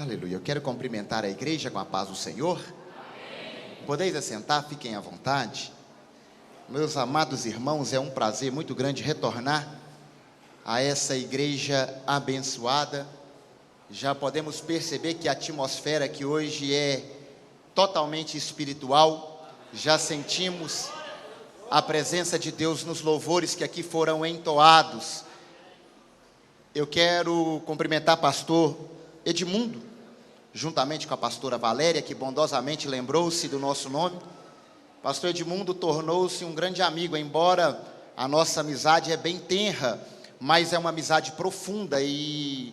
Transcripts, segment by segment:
Aleluia. Eu quero cumprimentar a igreja com a paz do Senhor. Amém. Podeis assentar, fiquem à vontade. Meus amados irmãos, é um prazer muito grande retornar a essa igreja abençoada. Já podemos perceber que a atmosfera aqui hoje é totalmente espiritual. Já sentimos a presença de Deus nos louvores que aqui foram entoados. Eu quero cumprimentar o pastor Edmundo, juntamente com a pastora Valéria, que bondosamente lembrou-se do nosso nome. Pastor Edmundo tornou-se um grande amigo, embora a nossa amizade é bem tenra, mas é uma amizade profunda e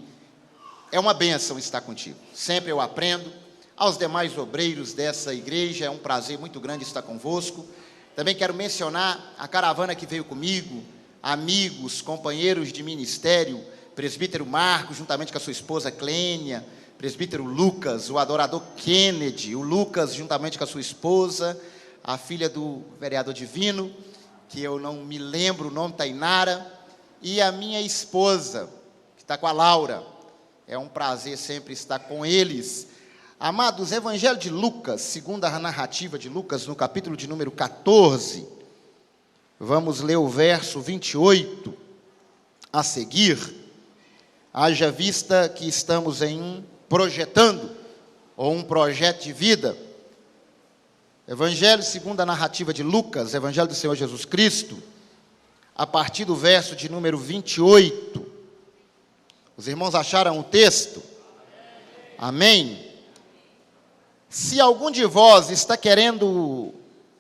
é uma bênção estar contigo. Sempre eu aprendo. Aos demais obreiros dessa igreja, é um prazer muito grande estar convosco. Também quero mencionar a caravana que veio comigo, amigos, companheiros de ministério, presbítero Marcos, juntamente com a sua esposa Clênia, presbítero Lucas, o adorador Kennedy, o Lucas, juntamente com a sua esposa, a filha do vereador Divino, que eu não me lembro o nome, Tainara, e a minha esposa, que está com a Laura. É um prazer sempre estar com eles. Amados, Evangelho de Lucas, segundo a narrativa de Lucas, no capítulo de número 14, vamos ler o verso 28 a seguir. Haja vista que estamos projetando, ou um projeto de vida. Evangelho segundo a narrativa de Lucas, Evangelho do Senhor Jesus Cristo, a partir do verso de número 28. Os irmãos acharam o texto? Amém? Se algum de vós está querendo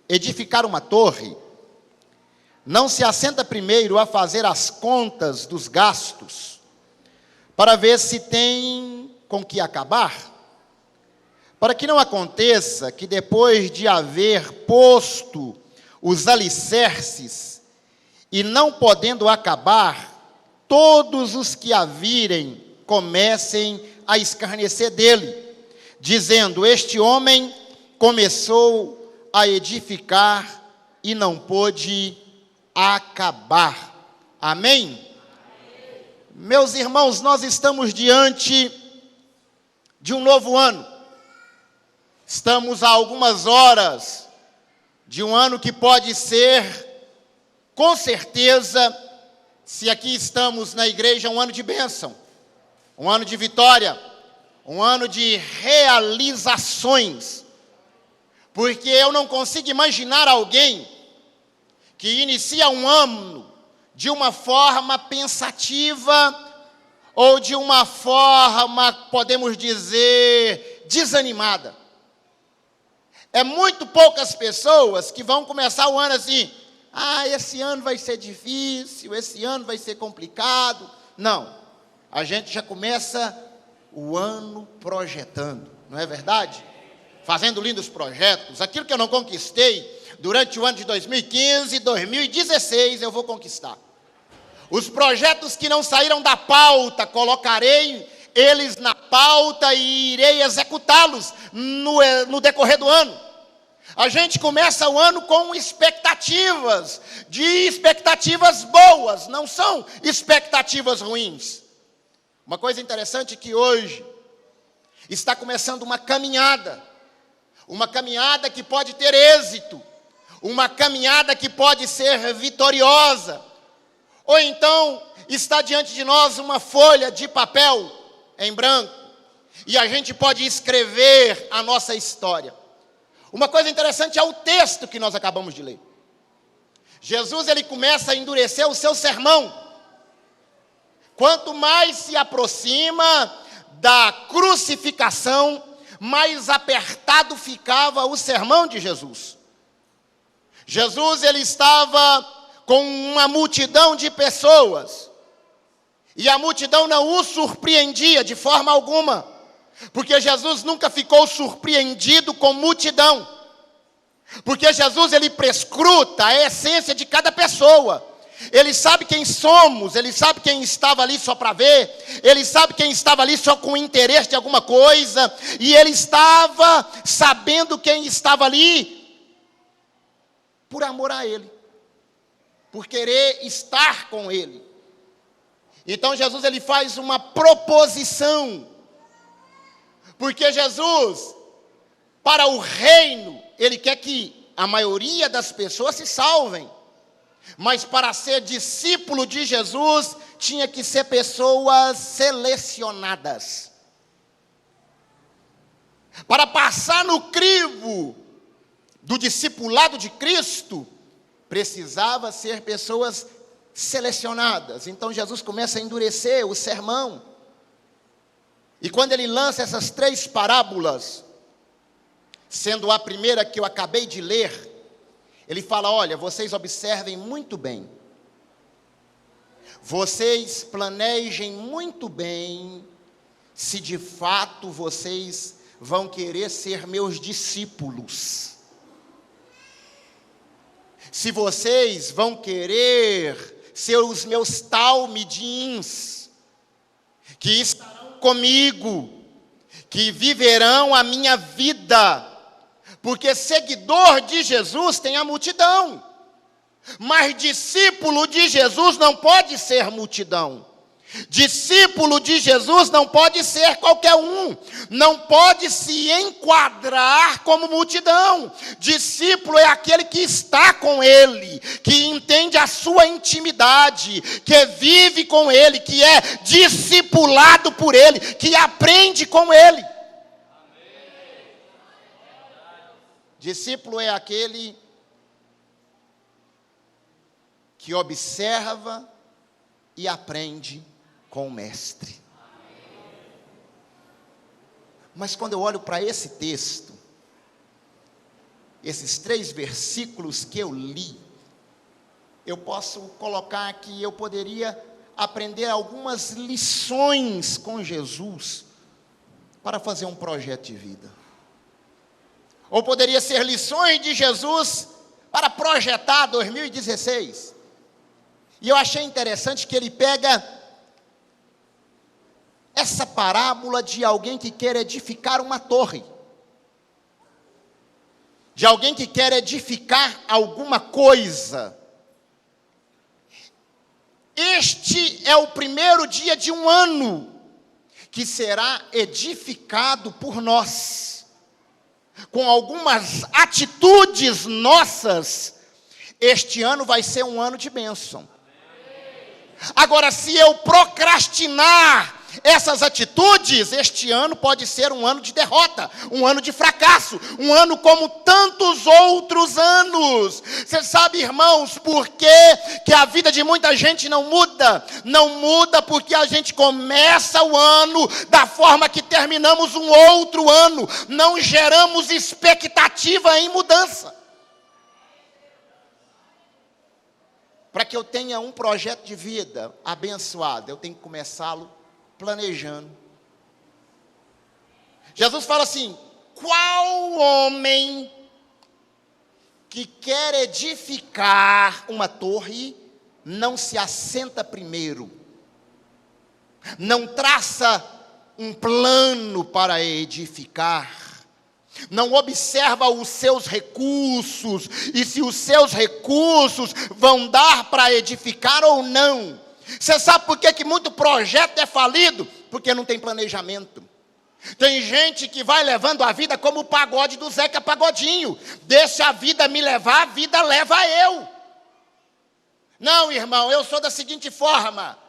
edificar uma torre, não se assenta primeiro a fazer as contas dos gastos, para ver se tem com que acabar, para que não aconteça que depois de haver posto os alicerces, e não podendo acabar, todos os que a virem comecem a escarnecer dele, dizendo: este homem começou a edificar e não pôde acabar. Amém? Meus irmãos, nós estamos diante de um novo ano. Estamos a algumas horas de um ano que pode ser, com certeza, se aqui estamos na igreja, um ano de bênção, um ano de vitória, um ano de realizações. Porque eu não consigo imaginar alguém que inicia um ano de uma forma pensativa, ou de uma forma, podemos dizer, desanimada. É muito poucas pessoas que vão começar o ano assim: esse ano vai ser difícil, esse ano vai ser complicado. Não, a gente já começa o ano projetando, não é verdade? Fazendo lindos projetos. Aquilo que eu não conquistei durante o ano de 2015, 2016, eu vou conquistar. Os projetos que não saíram da pauta, colocarei eles na pauta e irei executá-los no decorrer do ano. A gente começa o ano com expectativas boas, não são expectativas ruins. Uma coisa interessante é que hoje está começando uma caminhada que pode ter êxito, uma caminhada que pode ser vitoriosa. Ou então, está diante de nós uma folha de papel em branco, e a gente pode escrever a nossa história. Uma coisa interessante é o texto que nós acabamos de ler. Jesus, ele começa a endurecer o seu sermão. Quanto mais se aproxima da crucificação, mais apertado ficava o sermão de Jesus. Jesus, ele estava com uma multidão de pessoas, e a multidão não o surpreendia de forma alguma, porque Jesus nunca ficou surpreendido com multidão, porque Jesus, ele prescruta a essência de cada pessoa. Ele sabe quem somos, ele sabe quem estava ali só para ver, ele sabe quem estava ali só com interesse de alguma coisa, e ele estava sabendo quem estava ali por amor a ele, por querer estar com ele. Então Jesus, ele faz uma proposição Porque Jesus, para o reino, Ele quer que a maioria das pessoas se salvem. Mas para ser discípulo de Jesus, tinha que ser pessoas selecionadas. Para passar no crivo do discipulado de Cristo, precisava ser pessoas selecionadas. Então Jesus começa a endurecer o sermão. E quando ele lança essas 3 parábolas, sendo a primeira que eu acabei de ler, ele fala: olha, vocês observem muito bem, vocês planejem muito bem, se de fato vocês vão querer ser meus discípulos. Se vocês vão querer ser os meus talmidins, que estarão comigo, que viverão a minha vida, porque seguidor de Jesus tem a multidão, mas discípulo de Jesus não pode ser multidão. Discípulo de Jesus não pode ser qualquer um, não pode se enquadrar como multidão. Discípulo é aquele que está com Ele, que entende a sua intimidade, que vive com Ele, que é discipulado por Ele, que aprende com Ele. Discípulo é aquele que observa e aprende com o mestre. Mas quando eu olho para esse texto, esses 3 versículos que eu li, eu posso colocar que eu poderia aprender algumas lições com Jesus para fazer um projeto de vida. Ou poderia ser lições de Jesus para projetar 2016. E eu achei interessante que ele pega essa parábola de alguém que quer edificar uma torre, de alguém que quer edificar alguma coisa. Este é o primeiro dia de um ano que será edificado por nós, com algumas atitudes nossas. Este ano vai ser um ano de bênção. Agora, se eu procrastinar essas atitudes, este ano pode ser um ano de derrota, um ano de fracasso, um ano como tantos outros anos. Você sabe, irmãos, por que a vida de muita gente não muda? Não muda porque a gente começa o ano da forma que terminamos um outro ano. Não geramos expectativa em mudança. Para que eu tenha um projeto de vida abençoado, eu tenho que começá-lo planejando. Jesus fala assim: qual homem que quer edificar uma torre não se assenta primeiro, não traça um plano para edificar, não observa os seus recursos, e se os seus recursos vão dar para edificar ou não. Você sabe por que muito projeto é falido? Porque não tem planejamento. Tem gente que vai levando a vida como o pagode do Zeca Pagodinho. Deixa a vida me levar, a vida leva eu. Não, irmão, eu sou da seguinte forma: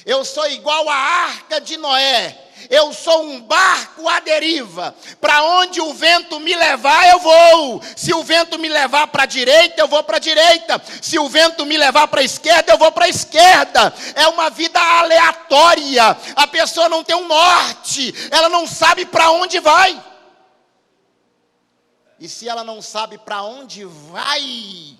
eu sou igual à arca de Noé. Eu sou um barco à deriva. Para onde o vento me levar, eu vou. Se o vento me levar para a direita, eu vou para a direita. Se o vento me levar para a esquerda, eu vou para a esquerda. É uma vida aleatória. A pessoa não tem um norte. Ela não sabe para onde vai. E se ela não sabe para onde vai,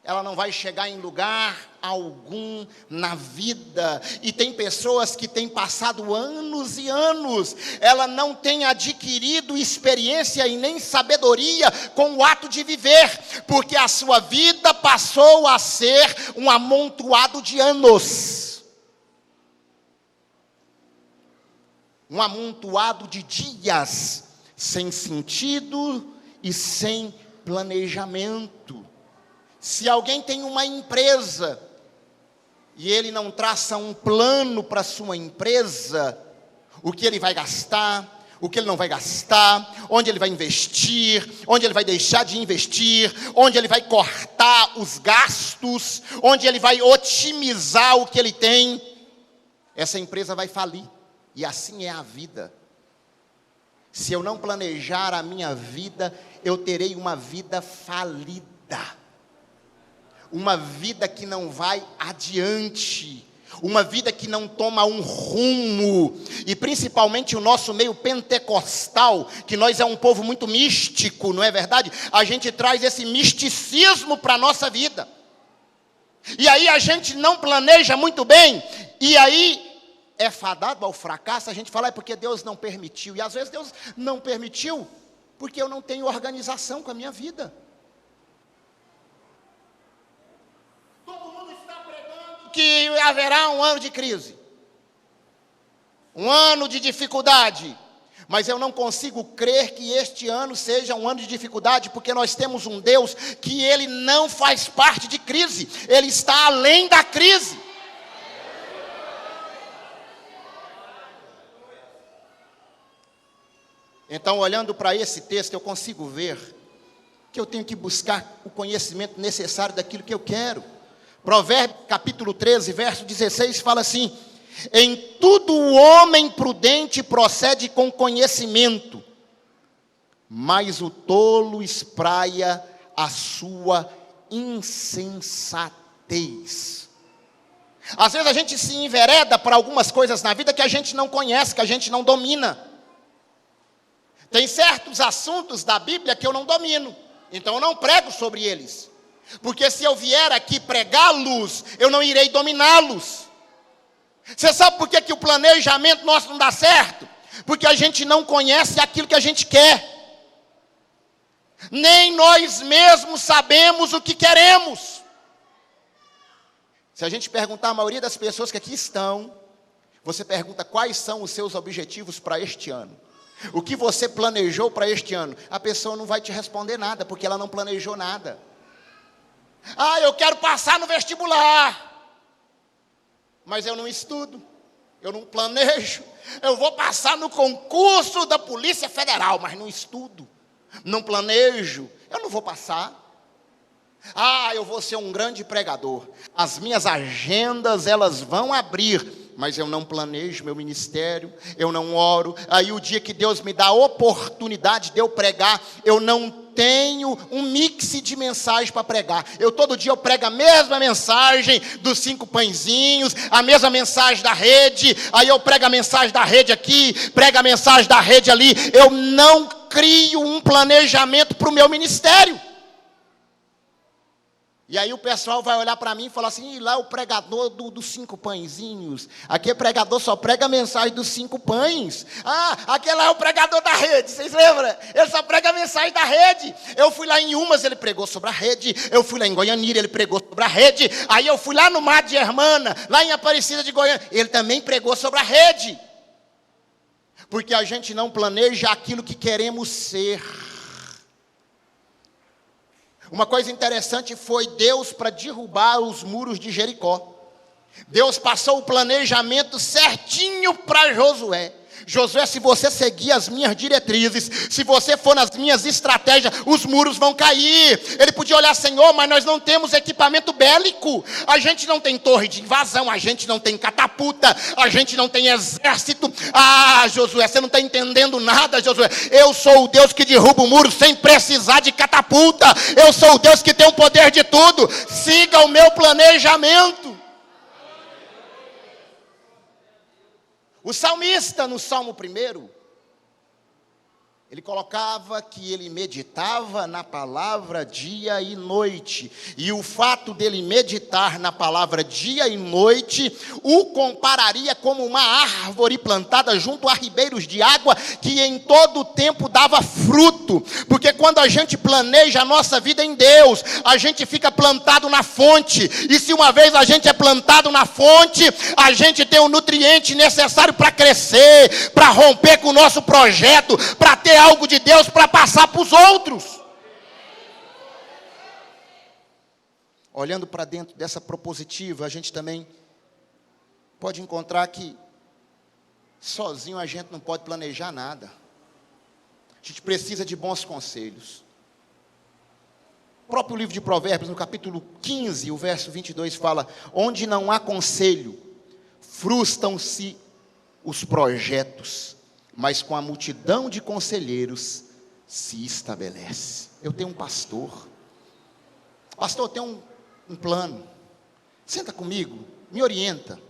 ela não vai chegar em lugar algum na vida. E tem pessoas que têm passado anos e anos, ela não tem adquirido experiência e nem sabedoria com o ato de viver, porque a sua vida passou a ser um amontoado de anos, um amontoado de dias sem sentido e sem planejamento. Se alguém tem uma empresa e ele não traça um plano para a sua empresa, o que ele vai gastar, o que ele não vai gastar, onde ele vai investir, onde ele vai deixar de investir, onde ele vai cortar os gastos, onde ele vai otimizar o que ele tem, essa empresa vai falir. E assim é a vida. Se eu não planejar a minha vida, eu terei uma vida falida. Uma vida que não vai adiante. Uma vida que não toma um rumo. E principalmente o nosso meio pentecostal, que nós é um povo muito místico, não é verdade? A gente traz esse misticismo para a nossa vida. E aí a gente não planeja muito bem. E aí é fadado ao fracasso. A gente fala, é porque Deus não permitiu. E às vezes Deus não permitiu porque eu não tenho organização com a minha vida. Todo mundo está pregando que haverá um ano de crise, um ano de dificuldade. Mas eu não consigo crer que este ano seja um ano de dificuldade, porque nós temos um Deus que Ele não faz parte de crise. Ele está além da crise. Então, olhando para esse texto, eu consigo ver que eu tenho que buscar o conhecimento necessário daquilo que eu quero. Provérbios capítulo 13, verso 16, fala assim: em tudo o homem prudente procede com conhecimento, mas o tolo espraia a sua insensatez. Às vezes a gente se envereda para algumas coisas na vida que a gente não conhece, que a gente não domina. Tem certos assuntos da Bíblia que eu não domino, então eu não prego sobre eles. Porque se eu vier aqui pregá-los, eu não irei dominá-los. Você sabe por que o planejamento nosso não dá certo? Porque a gente não conhece aquilo que a gente quer. Nem nós mesmos sabemos o que queremos. Se a gente perguntar a maioria das pessoas que aqui estão, você pergunta quais são os seus objetivos para este ano. O que você planejou para este ano? A pessoa não vai te responder nada, porque ela não planejou nada. Ah, eu quero passar no vestibular, mas eu não estudo, eu não planejo. Eu vou passar no concurso da Polícia Federal, mas não estudo, não planejo, eu não vou passar. Ah, eu vou ser um grande pregador, as minhas agendas elas vão abrir, mas eu não planejo meu ministério, eu não oro. Aí o dia que Deus me dá a oportunidade de eu pregar, eu não tenho um mix de mensagem para pregar. Todo dia eu prego a mesma mensagem dos 5 pãezinhos, a mesma mensagem da rede, aí eu prego a mensagem da rede aqui, prego a mensagem da rede ali. Eu não crio um planejamento para o meu ministério. E aí o pessoal vai olhar para mim e falar assim: lá é o pregador dos 5 pãezinhos. Aqui o pregador só prega a mensagem dos 5 pães. Ah, aquele lá é o pregador da rede, vocês lembram? Ele só prega a mensagem da rede. Eu fui lá em Umas, ele pregou sobre a rede. Eu fui lá em Goianira, ele pregou sobre a rede. Aí eu fui lá no Mar de Hermana, lá em Aparecida de Goiânia, ele também pregou sobre a rede. Porque a gente não planeja aquilo que queremos ser. Uma coisa interessante foi Deus para derrubar os muros de Jericó. Deus passou o planejamento certinho para Josué. Josué, se você seguir as minhas diretrizes, se você for nas minhas estratégias, os muros vão cair. Ele podia olhar: Senhor, mas nós não temos equipamento bélico, a gente não tem torre de invasão, a gente não tem catapulta, a gente não tem exército. Ah, Josué, você não está entendendo nada, Josué. Eu sou o Deus que derruba o muro sem precisar de catapulta. Eu sou o Deus que tem o poder de tudo. Siga o meu planejamento. O salmista, no Salmo 1, ele colocava que ele meditava na palavra dia e noite. E o fato dele meditar na palavra dia e noite o compararia como uma árvore plantada junto a ribeiros de água, que em todo o tempo dava fruto. Porque quando a gente planeja a nossa vida em Deus, a gente fica plantado na fonte. E se uma vez a gente é plantado na fonte, a gente tem o nutriente necessário para crescer, para romper com o nosso projeto, para ter algo de Deus para passar para os outros. Olhando para dentro dessa propositiva, a gente também pode encontrar que sozinho a gente não pode planejar nada. A gente precisa de bons conselhos. O próprio livro de Provérbios, no capítulo 15, o verso 22 fala: onde não há conselho, frustram-se os projetos, mas com a multidão de conselheiros se estabelece. Eu tenho um pastor, eu tenho um plano, senta comigo, me orienta,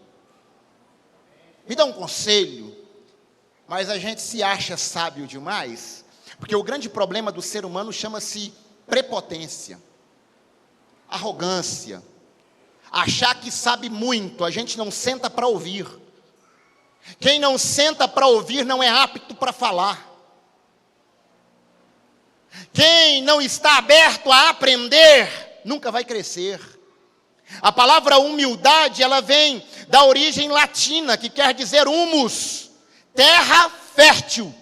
me dá um conselho, mas a gente se acha sábio demais, porque o grande problema do ser humano chama-se prepotência, arrogância, achar que sabe muito. A gente não senta para ouvir. Quem não senta para ouvir não é apto para falar. Quem não está aberto a aprender nunca vai crescer. A palavra humildade, ela vem da origem latina, que quer dizer humus, terra fértil.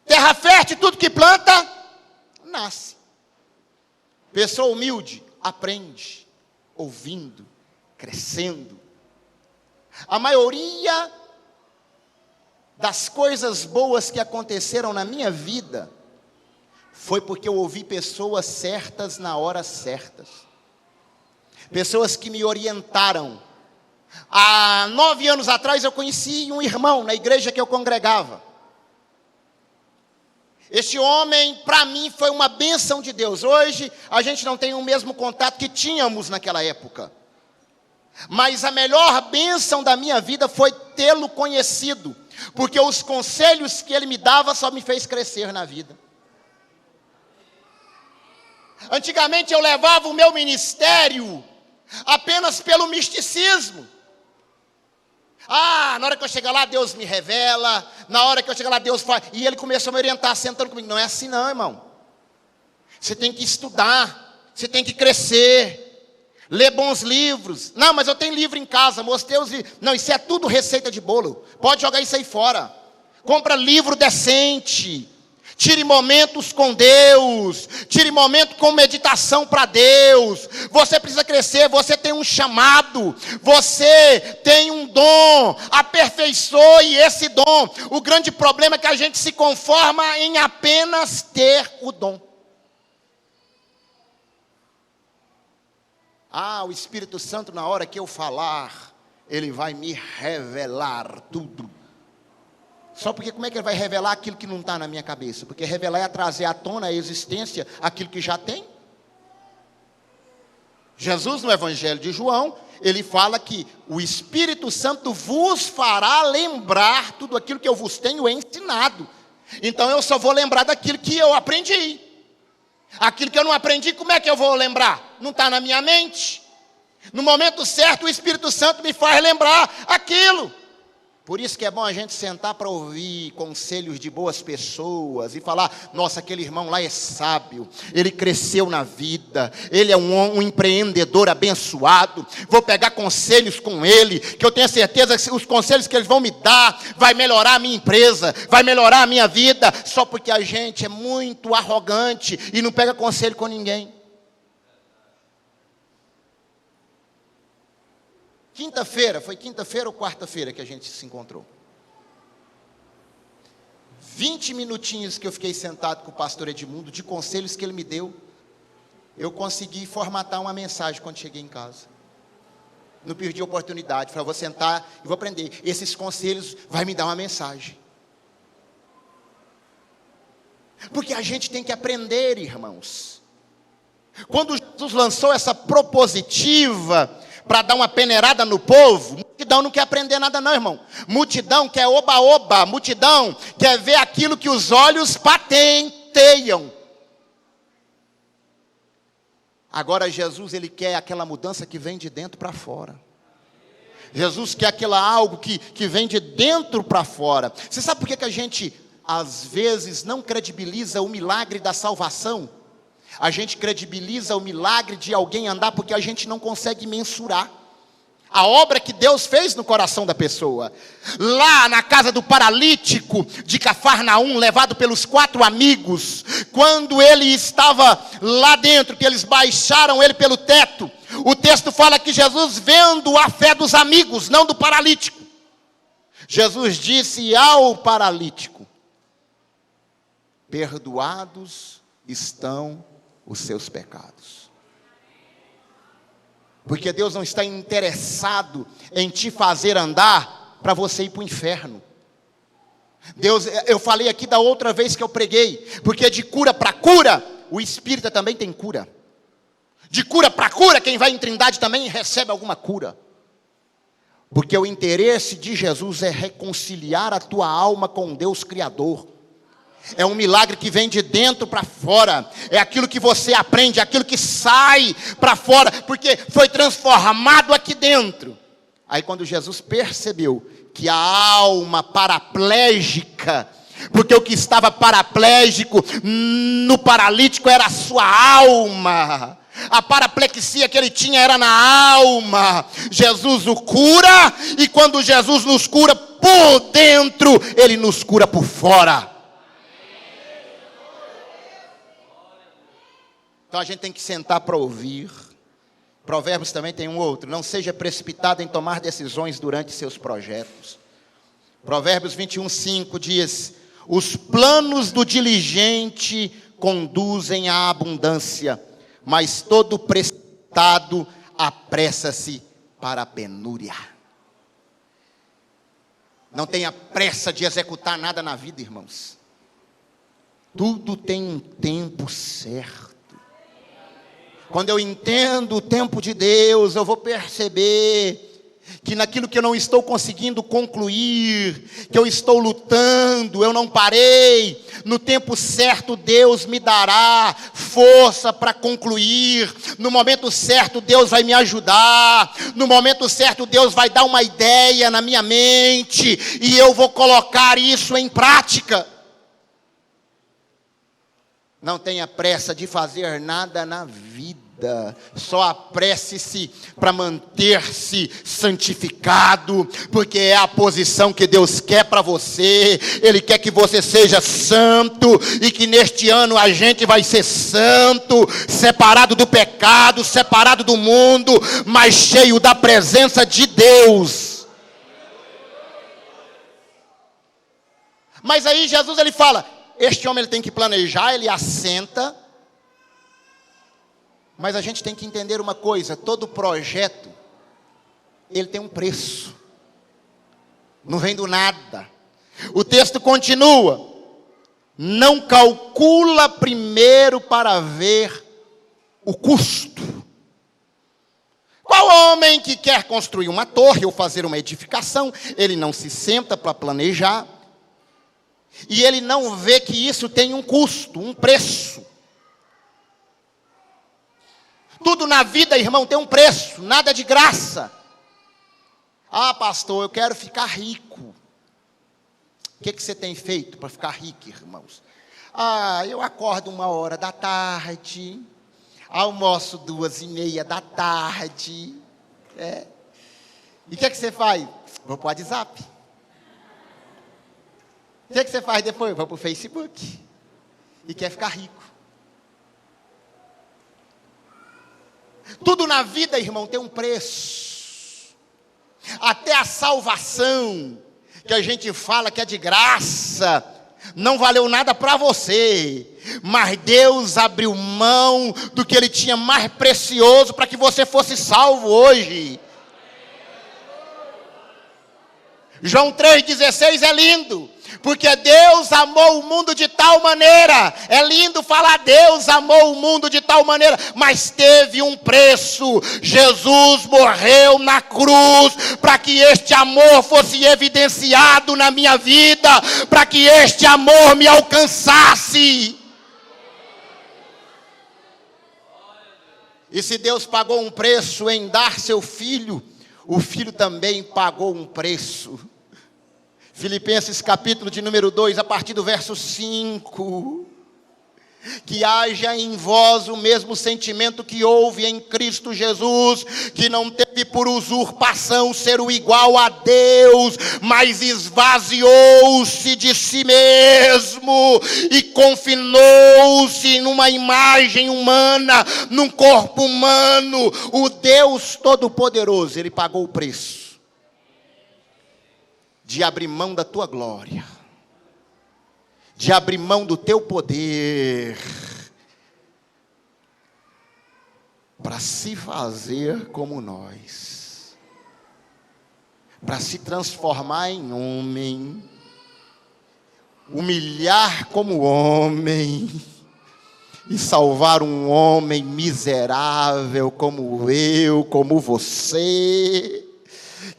Terra fértil, tudo que planta, nasce. Pessoa humilde, aprende, ouvindo, crescendo. A maioria das coisas boas que aconteceram na minha vida, foi porque eu ouvi pessoas certas na hora certas. Pessoas que me orientaram. Há 9 anos atrás eu conheci um irmão na igreja que eu congregava. Este homem, para mim, foi uma bênção de Deus. Hoje, a gente não tem o mesmo contato que tínhamos naquela época. Mas a melhor bênção da minha vida foi tê-lo conhecido. Porque os conselhos que ele me dava só me fez crescer na vida. Antigamente eu levava o meu ministério apenas pelo misticismo. Na hora que eu chegar lá, Deus me revela. Na hora que eu chegar lá, Deus faz. E ele começou a me orientar, sentando comigo. Não é assim não, irmão. Você tem que estudar. Você tem que crescer. Ler bons livros. Não, mas eu tenho livro em casa. Mostrei os livros. Não, isso é tudo receita de bolo. Pode jogar isso aí fora. Compra livro decente. Tire momentos com Deus. Tire momento com meditação para Deus. Você precisa crescer. Você tem um chamado. Você tem um dom. Aperfeiçoe esse dom. O grande problema é que a gente se conforma em apenas ter o dom. O Espírito Santo, na hora que eu falar, ele vai me revelar tudo. Só porque como é que ele vai revelar aquilo que não está na minha cabeça? Porque revelar é trazer à tona a existência aquilo que já tem. Jesus, no Evangelho de João, ele fala que o Espírito Santo vos fará lembrar tudo aquilo que eu vos tenho ensinado. Então eu só vou lembrar daquilo que eu aprendi. Aquilo que eu não aprendi, como é que eu vou lembrar? Não está na minha mente. No momento certo, o Espírito Santo me faz lembrar aquilo. Por isso que é bom a gente sentar para ouvir conselhos de boas pessoas e falar: nossa, aquele irmão lá é sábio, ele cresceu na vida, ele é um empreendedor abençoado. Vou pegar conselhos com ele, que eu tenho certeza que os conselhos que eles vão me dar vai melhorar a minha empresa, vai melhorar a minha vida. Só porque a gente é muito arrogante e não pega conselho com ninguém. Foi quinta-feira ou quarta-feira que a gente se encontrou? 20 minutinhos que eu fiquei sentado com o pastor Edmundo, de conselhos que ele me deu, eu consegui formatar uma mensagem quando cheguei em casa. Não perdi a oportunidade, falei: vou sentar e vou aprender. Esses conselhos vai me dar uma mensagem. Porque a gente tem que aprender, irmãos. Quando Jesus lançou essa propositiva para dar uma peneirada no povo, multidão não quer aprender nada não, irmão. Multidão quer oba-oba, multidão quer ver aquilo que os olhos patenteiam. Agora Jesus, ele quer aquela mudança que vem de dentro para fora. Jesus quer algo que vem de dentro para fora. Você sabe por que a gente, às vezes, não credibiliza o milagre da salvação? A gente credibiliza o milagre de alguém andar porque a gente não consegue mensurar a obra que Deus fez no coração da pessoa. Lá na casa do paralítico de Cafarnaum, levado pelos 4 amigos, quando ele estava lá dentro, que eles baixaram ele pelo teto, o texto fala que Jesus, vendo a fé dos amigos, não do paralítico, Jesus disse ao paralítico: perdoados estão os seus pecados. Porque Deus não está interessado em te fazer andar para você ir para o inferno. Deus, eu falei aqui da outra vez que eu preguei, porque de cura para cura, o espírita também tem cura. De cura para cura, quem vai em Trindade também recebe alguma cura. Porque o interesse de Jesus é reconciliar a tua alma com Deus Criador. É um milagre que vem de dentro para fora. É aquilo que você aprende, é aquilo que sai para fora, porque foi transformado aqui dentro. Aí quando Jesus percebeu que a alma paraplégica, porque o que estava paraplégico no paralítico era a sua alma, a paraplexia que ele tinha era na alma. Jesus o cura, e quando Jesus nos cura por dentro, ele nos cura por fora. Então a gente tem que sentar para ouvir. Provérbios também tem um outro: não seja precipitado em tomar decisões durante seus projetos. Provérbios 21:5 diz: os planos do diligente conduzem à abundância, mas todo precipitado apressa-se para a penúria. Não tenha pressa de executar nada na vida, irmãos. Tudo tem um tempo certo. Quando eu entendo o tempo de Deus, eu vou perceber que naquilo que eu não estou conseguindo concluir, que eu estou lutando, eu não parei. No tempo certo Deus me dará força para concluir. No momento certo Deus vai me ajudar. No momento certo Deus vai dar uma ideia na minha mente, e eu vou colocar isso em prática. Não tenha pressa de fazer nada na vida. Só apresse-se para manter-se santificado, porque é a posição que Deus quer para você. Ele quer que você seja santo, e que neste ano a gente vai ser santo, separado do pecado, separado do mundo, mas cheio da presença de Deus. Mas aí Jesus ele fala: este homem ele tem que planejar, ele assenta. Mas a gente tem que entender uma coisa: todo projeto, ele tem um preço. Não vem do nada. O texto continua: não calcula primeiro para ver o custo. Qual homem que quer construir uma torre ou fazer uma edificação, ele não se senta para planejar, e ele não vê que isso tem um custo, um preço. Tudo na vida, irmão, tem um preço, nada de graça. Ah, pastor, eu quero ficar rico. O que você tem feito para ficar rico, irmãos? Ah, eu acordo 13h, almoço 14h30. E o que você faz? Vou para o WhatsApp. O que você faz depois? Vou para o Facebook. E quer ficar rico. Tudo na vida, irmão, tem um preço. Até a salvação, que a gente fala que é de graça, não valeu nada para você. Mas Deus abriu mão do que Ele tinha mais precioso para que você fosse salvo hoje. João 3,16 é lindo, porque Deus amou o mundo de tal maneira. É lindo falar Deus amou o mundo de tal maneira, mas teve um preço. Jesus morreu na cruz para que este amor fosse evidenciado na minha vida, para que este amor me alcançasse. E se Deus pagou um preço em dar seu filho, o filho também pagou um preço. Filipenses capítulo de número 2, a partir do verso 5. Que haja em vós o mesmo sentimento que houve em Cristo Jesus, que não teve por usurpação ser o igual a Deus, mas esvaziou-se de si mesmo e confinou-se numa imagem humana, num corpo humano. O Deus Todo-Poderoso, Ele pagou o preço de abrir mão da tua glória, de abrir mão do teu poder, para se fazer como nós, para se transformar em homem, humilhar como homem, e salvar um homem miserável como eu, como você,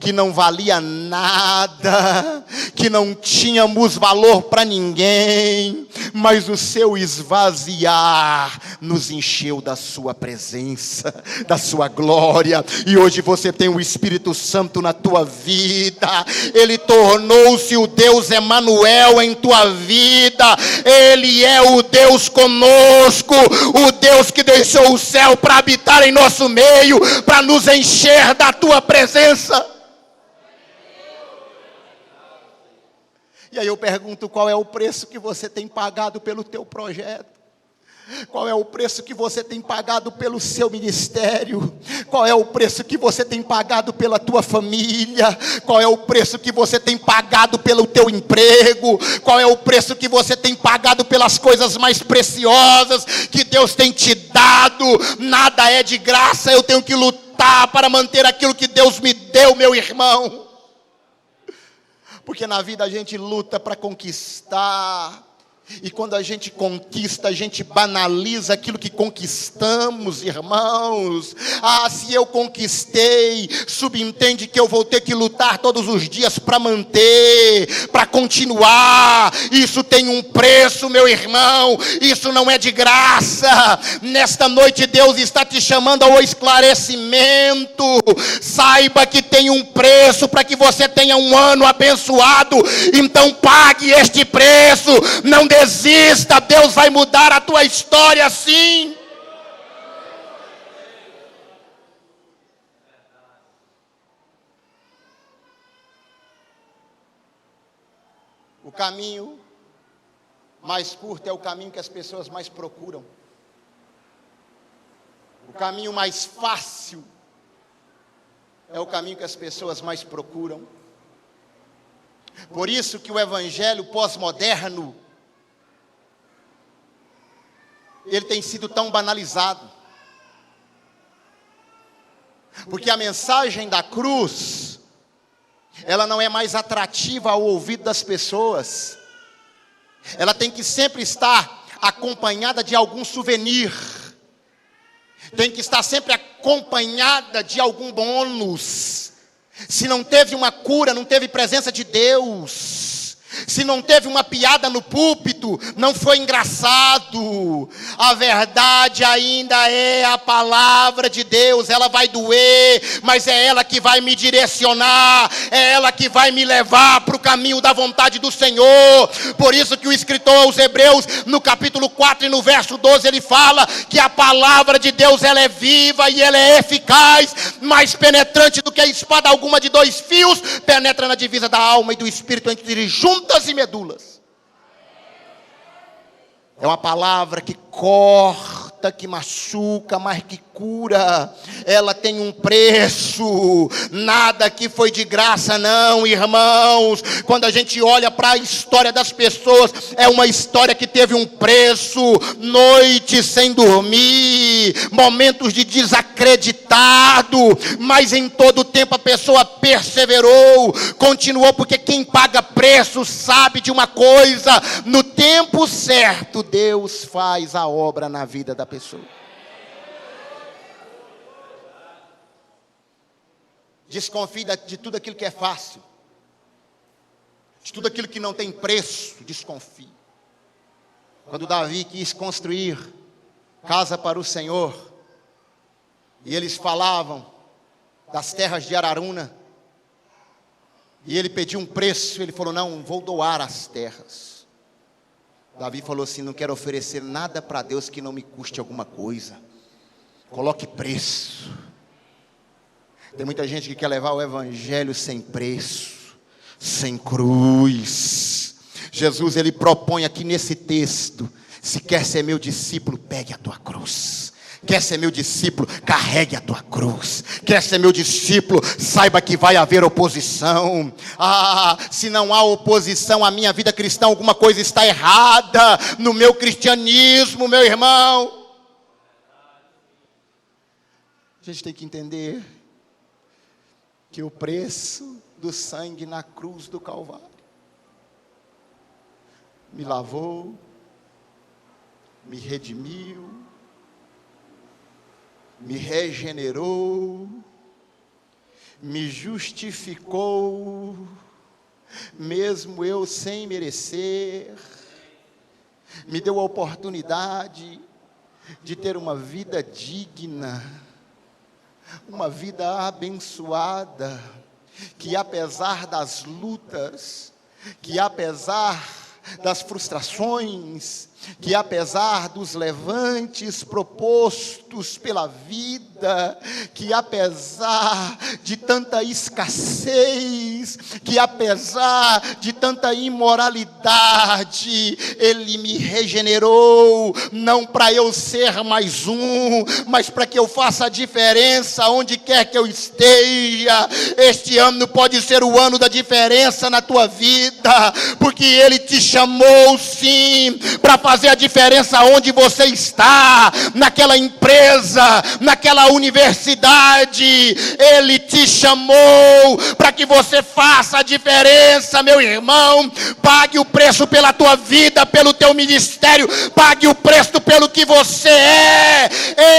que não valia nada, que não tínhamos valor para ninguém, mas o seu esvaziar nos encheu da sua presença, da sua glória, e hoje você tem o Espírito Santo na tua vida, ele tornou-se o Deus Emanuel em tua vida, ele é o Deus conosco, o Deus que deixou o céu para habitar em nosso meio, para nos encher da tua presença. E aí eu pergunto, qual é o preço que você tem pagado pelo teu projeto? Qual é o preço que você tem pagado pelo seu ministério? Qual é o preço que você tem pagado pela tua família? Qual é o preço que você tem pagado pelo teu emprego? Qual é o preço que você tem pagado pelas coisas mais preciosas que Deus tem te dado? Nada é de graça, eu tenho que lutar para manter aquilo que Deus me deu, meu irmão. Porque na vida a gente luta para conquistar, e quando a gente conquista, a gente banaliza aquilo que conquistamos, irmãos. Ah, se eu conquistei, subentende que eu vou ter que lutar todos os dias para manter, para continuar. Isso tem um preço, meu irmão, isso não é de graça. Nesta noite Deus está te chamando ao esclarecimento. Saiba que tem um preço para que você tenha um ano abençoado, então pague este preço, não desista, Deus vai mudar a tua história sim. O caminho mais curto é o caminho que as pessoas mais procuram. O caminho mais fácil é o caminho que as pessoas mais procuram. Por isso que o evangelho pós-moderno, ele tem sido tão banalizado. Porque a mensagem da cruz, ela não é mais atrativa ao ouvido das pessoas. Ela tem que sempre estar acompanhada de algum souvenir. Tem que estar sempre acompanhada de algum bônus. Se não teve uma cura, não teve presença de Deus. Se não teve uma piada no púlpito, não foi engraçado. A verdade ainda é a palavra de Deus. Ela vai doer, mas é ela que vai me direcionar, é ela que vai me levar para o caminho da vontade do Senhor. Por isso que o escritor aos Hebreus, no capítulo 4 e no verso 12, ele fala que a palavra de Deus, ela é viva e ela é eficaz, mais penetrante do que a espada alguma de 2 fios, penetra na divisa da alma e do espírito, entre juntas e medulas. É uma palavra que corta, que machuca, mas que cura. Ela tem um preço. Nada que foi de graça não, irmãos. Quando a gente olha para a história das pessoas, é uma história que teve um preço. Noites sem dormir, momentos de desacreditado, mas em todo tempo a pessoa perseverou, continuou, porque quem paga preço sabe de uma coisa: no tempo certo Deus faz a obra na vida da pessoa. Desconfie de tudo aquilo que é fácil, de tudo aquilo que não tem preço. Desconfie. Quando Davi quis construir casa para o Senhor, e eles falavam das terras de Araruna, e ele pediu um preço, ele falou: não, vou doar as terras. Davi falou assim: não quero oferecer nada para Deus que não me custe alguma coisa. Coloque preço. Tem muita gente que quer levar o evangelho sem preço, sem cruz. Jesus, ele propõe aqui nesse texto: se quer ser meu discípulo, pegue a tua cruz. Quer ser meu discípulo? Carregue a tua cruz. Quer ser meu discípulo? Saiba que vai haver oposição. Se não há oposição à minha vida cristã, alguma coisa está errada no meu cristianismo, meu irmão. A gente tem que entender que o preço do sangue na cruz do Calvário me lavou, me redimiu, me regenerou, me justificou, mesmo eu sem merecer, me deu a oportunidade de ter uma vida digna, uma vida abençoada, que apesar das lutas, que apesar das frustrações, que apesar dos levantes propostos pela vida, que apesar de tanta escassez, que apesar de tanta imoralidade, Ele me regenerou, não para eu ser mais um, mas para que eu faça a diferença onde quer que eu esteja. Este ano pode ser o ano da diferença na tua vida, porque Ele te chamou sim, para fazer a diferença onde você está, naquela empresa, naquela universidade. Ele te chamou para que você faça a diferença, meu irmão. Pague o preço pela tua vida, pelo teu ministério, pague o preço pelo que você é.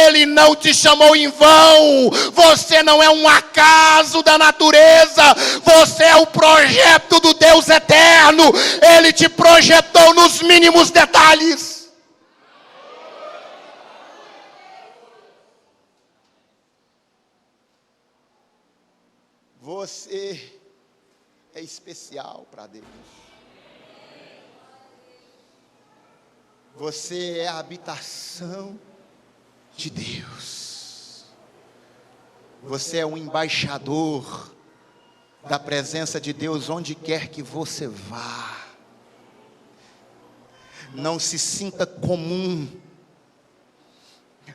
Ele não te chamou em vão. Você não é um acaso da natureza, você é o projeto do Deus eterno. Ele te projetou nos mínimos detalhes. Você é especial para Deus. Você é a habitação de Deus. Você é um embaixador da presença de Deus onde quer que você vá. Não se sinta comum.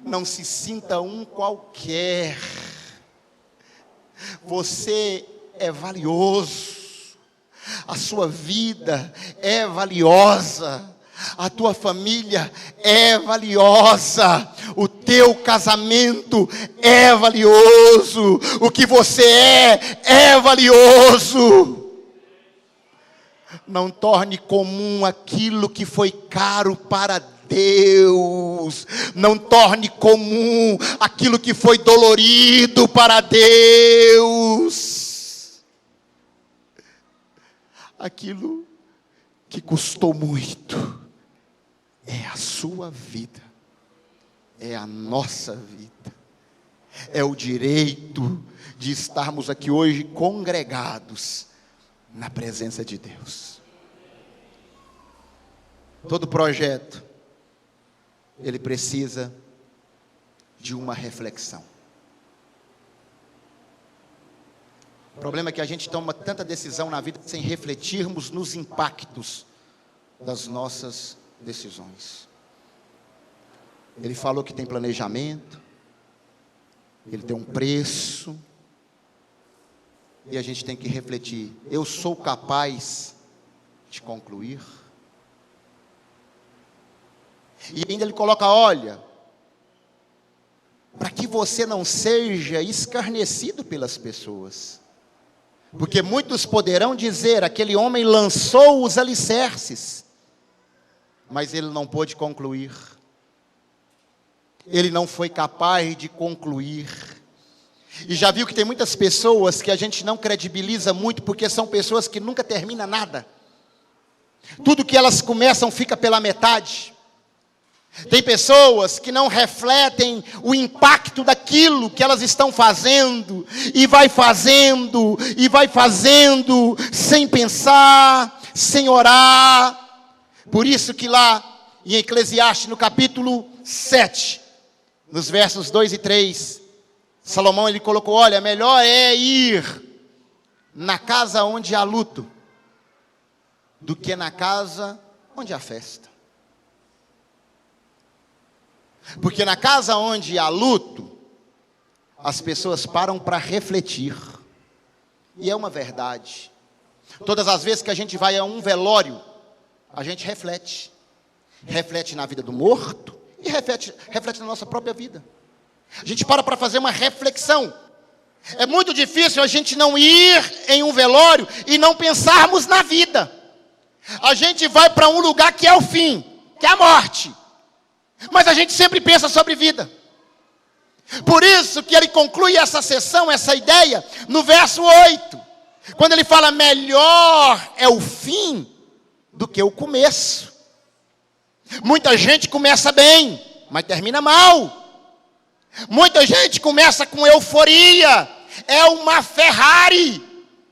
Não se sinta um qualquer. Você é valioso. A sua vida é valiosa. A tua família é valiosa. O teu casamento é valioso. O que você é valioso. Não torne comum aquilo que foi caro para Deus. Não torne comum aquilo que foi dolorido para Deus. Aquilo que custou muito é a sua vida, é a nossa vida, é o direito de estarmos aqui hoje congregados na presença de Deus. Todo projeto, ele precisa de uma reflexão. O problema é que a gente toma tanta decisão na vida sem refletirmos nos impactos das nossas decisões. Ele falou que tem planejamento, ele tem um preço, e a gente tem que refletir: eu sou capaz de concluir? E ainda ele coloca: olha, para que você não seja escarnecido pelas pessoas, porque muitos poderão dizer: aquele homem lançou os alicerces, mas ele não pôde concluir, ele não foi capaz de concluir. E já viu que tem muitas pessoas que a gente não credibiliza muito, porque são pessoas que nunca terminam nada. Tudo que elas começam fica pela metade. Tem pessoas que não refletem o impacto daquilo que elas estão fazendo, e vai fazendo, sem pensar, sem orar. Por isso que lá em Eclesiastes, no capítulo 7, nos versos 2 e 3, Salomão ele colocou: olha, melhor é ir na casa onde há luto, do que na casa onde há festa. Porque na casa onde há luto, as pessoas param para refletir. E é uma verdade. Todas as vezes que a gente vai a um velório, a gente reflete. Reflete na vida do morto e reflete na nossa própria vida. A gente para fazer uma reflexão. É muito difícil a gente não ir em um velório e não pensarmos na vida. A gente vai para um lugar que é o fim, que é a morte. Mas a gente sempre pensa sobre vida. Por isso que ele conclui essa sessão, essa ideia, no verso 8. Quando ele fala, melhor é o fim do que o começo. Muita gente começa bem, mas termina mal. Muita gente começa com euforia. É uma Ferrari,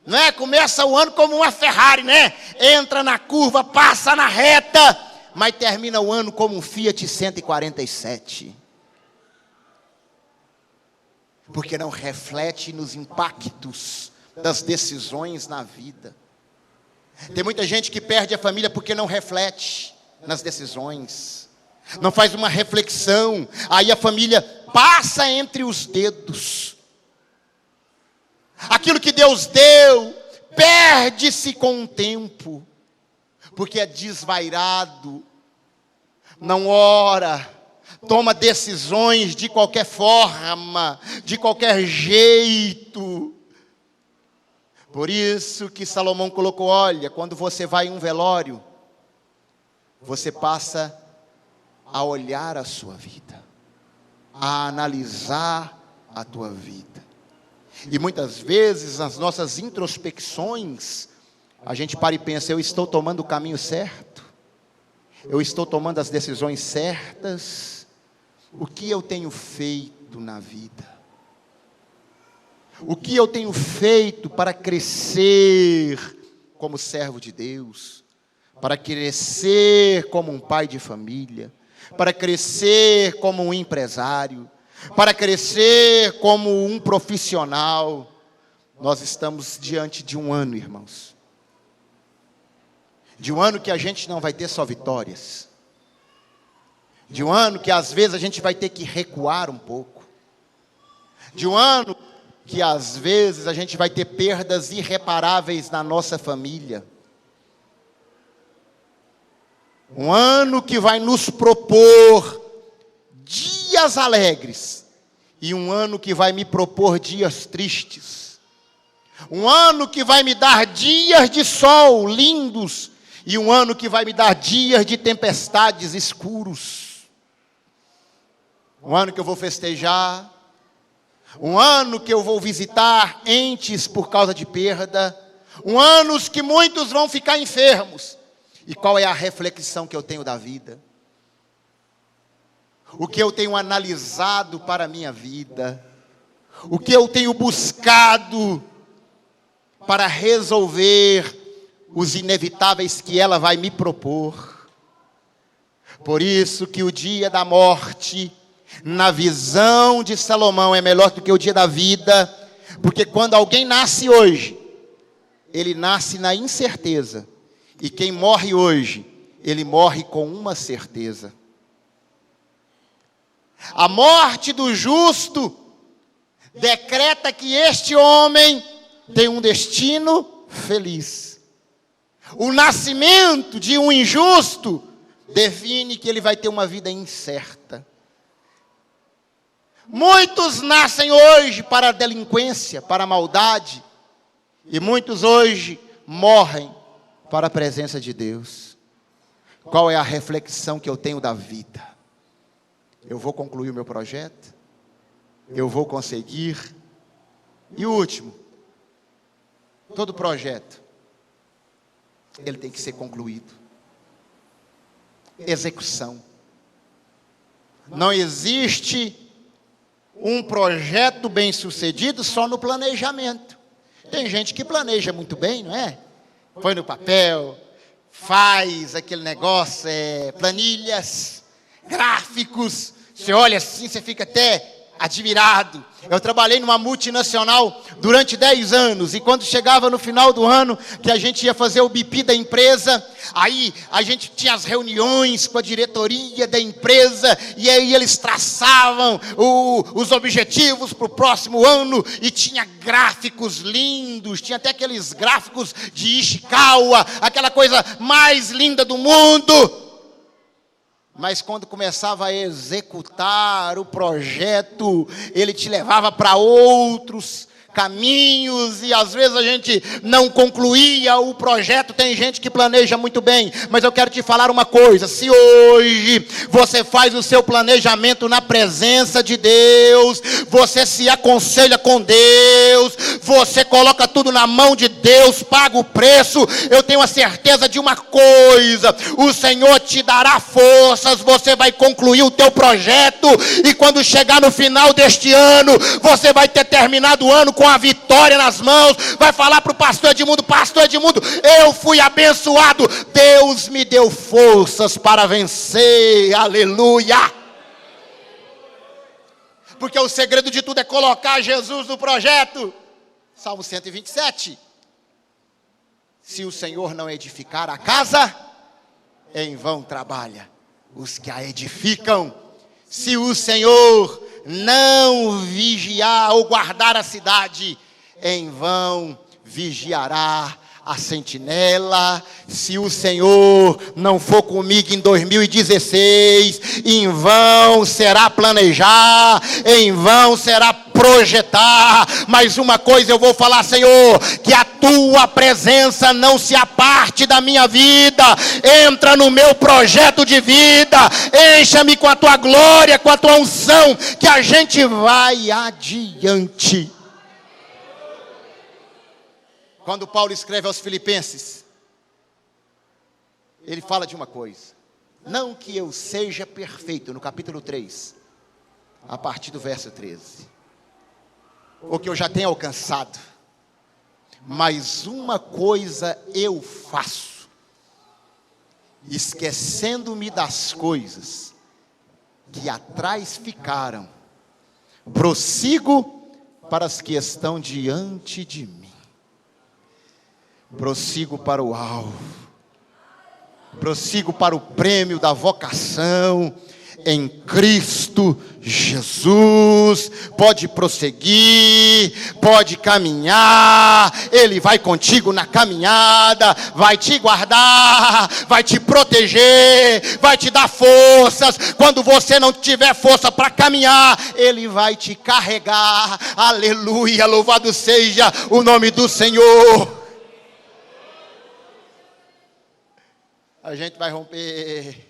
não é? Começa o ano como uma Ferrari, né? Entra na curva, passa na reta, mas termina o ano como um Fiat 147. Porque não reflete nos impactos das decisões na vida. Tem muita gente que perde a família porque não reflete nas decisões. Não faz uma reflexão. Aí a família passa entre os dedos. Aquilo que Deus deu, perde-se com o tempo. Porque é desvairado. Não ora. Toma decisões de qualquer forma, de qualquer jeito. Por isso que Salomão colocou, olha, quando você vai em um velório, você passa a olhar a sua vida, a analisar a tua vida. E muitas vezes, nas nossas introspecções, a gente para e pensa, eu estou tomando o caminho certo? Eu estou tomando as decisões certas? O que eu tenho feito na vida? O que eu tenho feito para crescer como servo de Deus? Para crescer como um pai de família? Para crescer como um empresário? Para crescer como um profissional? Nós estamos diante de um ano, irmãos. De um ano que a gente não vai ter só vitórias. De um ano que às vezes a gente vai ter que recuar um pouco. De um ano que às vezes a gente vai ter perdas irreparáveis na nossa família. Um ano que vai nos propor dias alegres. E um ano que vai me propor dias tristes. Um ano que vai me dar dias de sol lindos. E um ano que vai me dar dias de tempestades escuros. Um ano que eu vou festejar. Um ano que eu vou visitar entes por causa de perda. Um ano que muitos vão ficar enfermos. E qual é a reflexão que eu tenho da vida? O que eu tenho analisado para a minha vida? O que eu tenho buscado para resolver os inevitáveis que ela vai me propor? Por isso que o dia da morte, na visão de Salomão, é melhor do que o dia da vida, porque quando alguém nasce hoje, ele nasce na incerteza, e quem morre hoje, ele morre com uma certeza. A morte do justo decreta que este homem tem um destino feliz. O nascimento de um injusto define que ele vai ter uma vida incerta. Muitos nascem hoje para a delinquência, para a maldade. E muitos hoje morrem para a presença de Deus. Qual é a reflexão que eu tenho da vida? Eu vou concluir o meu projeto? Eu vou conseguir? E o último, todo projeto, ele tem que ser concluído. Execução. Não existe um projeto bem sucedido só no planejamento. Tem gente que planeja muito bem, não é? Põe no papel, faz aquele negócio, planilhas, gráficos. Você olha assim, você fica até admirado. Eu trabalhei numa multinacional durante 10 anos, e quando chegava no final do ano, que a gente ia fazer o BP da empresa, aí a gente tinha as reuniões com a diretoria da empresa, e aí eles traçavam os objetivos para o próximo ano, e tinha gráficos lindos, tinha até aqueles gráficos de Ishikawa, aquela coisa mais linda do mundo. Mas quando começava a executar o projeto, ele te levava para outros caminhos, e às vezes a gente não concluía o projeto. Tem gente que planeja muito bem, mas eu quero te falar uma coisa: se hoje você faz o seu planejamento na presença de Deus, você se aconselha com Deus, você coloca tudo na mão de Deus, paga o preço, eu tenho a certeza de uma coisa: o Senhor te dará forças, você vai concluir o teu projeto, e quando chegar no final deste ano, você vai ter terminado o ano com a vitória nas mãos. Vai falar para o pastor Edmundo: pastor Edmundo, eu fui abençoado, Deus me deu forças para vencer, aleluia. Porque o segredo de tudo é colocar Jesus no projeto. Salmo 127. Se o Senhor não edificar a casa, em vão trabalha os que a edificam. Se o Senhor não vigiar ou guardar a cidade, em vão vigiará a sentinela. Se o Senhor não for comigo em 2016, em vão será planejar, em vão será projetar. Mas uma coisa eu vou falar: Senhor, que a tua presença não se aparte da minha vida, entra no meu projeto de vida, encha-me com a tua glória, com a tua unção, que a gente vai adiante. Quando Paulo escreve aos Filipenses, ele fala de uma coisa: não que eu seja perfeito, no capítulo 3, a partir do verso 13, ou que eu já tenha alcançado, mas uma coisa eu faço, esquecendo-me das coisas que atrás ficaram, prossigo para as que estão diante de mim. Prossigo para o alvo, prossigo para o prêmio da vocação em Cristo Jesus. Pode prosseguir, pode caminhar, Ele vai contigo na caminhada, vai te guardar, vai te proteger, vai te dar forças. Quando você não tiver força para caminhar, Ele vai te carregar. Aleluia, louvado seja o nome do Senhor. A gente vai romper.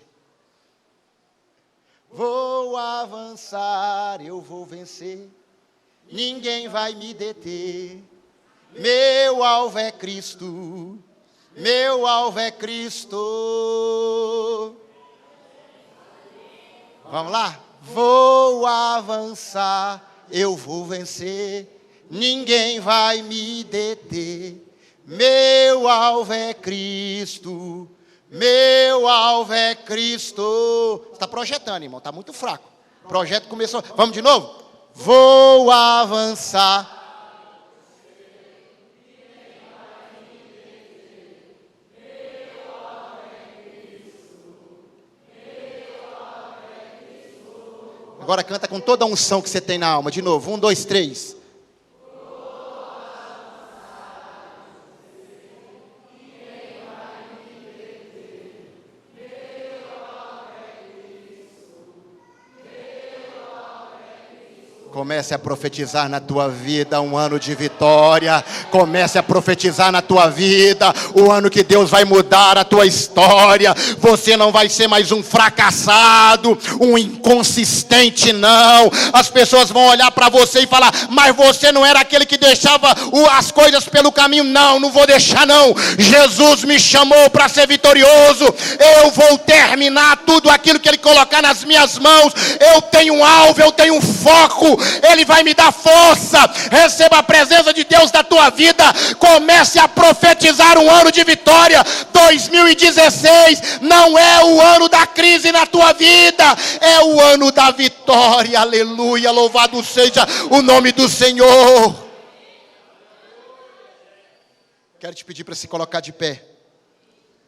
Vou avançar, eu vou vencer, ninguém vai me deter. Meu alvo é Cristo, meu alvo é Cristo. Vamos lá? Vou avançar, eu vou vencer, ninguém vai me deter. Meu alvo é Cristo, meu alvo é Cristo. Está projetando, irmão, está muito fraco. O projeto começou. Vamos de novo? Vou avançar. Agora canta com toda a unção que você tem na alma. De novo, 1, 2, 3. Comece a profetizar na tua vida um ano de vitória. Comece a profetizar na tua vida o ano que Deus vai mudar a tua história. Você não vai ser mais um fracassado, um inconsistente, não. As pessoas vão olhar para você e falar: mas você não era aquele que deixava as coisas pelo caminho. Não, não vou deixar não. Jesus me chamou para ser vitorioso. Eu vou terminar tudo aquilo que Ele colocar nas minhas mãos. Eu tenho um alvo, eu tenho um foco. Ele vai me dar força. Receba a presença de Deus na tua vida. Comece a profetizar um ano de vitória. 2016 não é o ano da crise na tua vida, é o ano da vitória. Aleluia, louvado seja o nome do Senhor. Quero te pedir para se colocar de pé.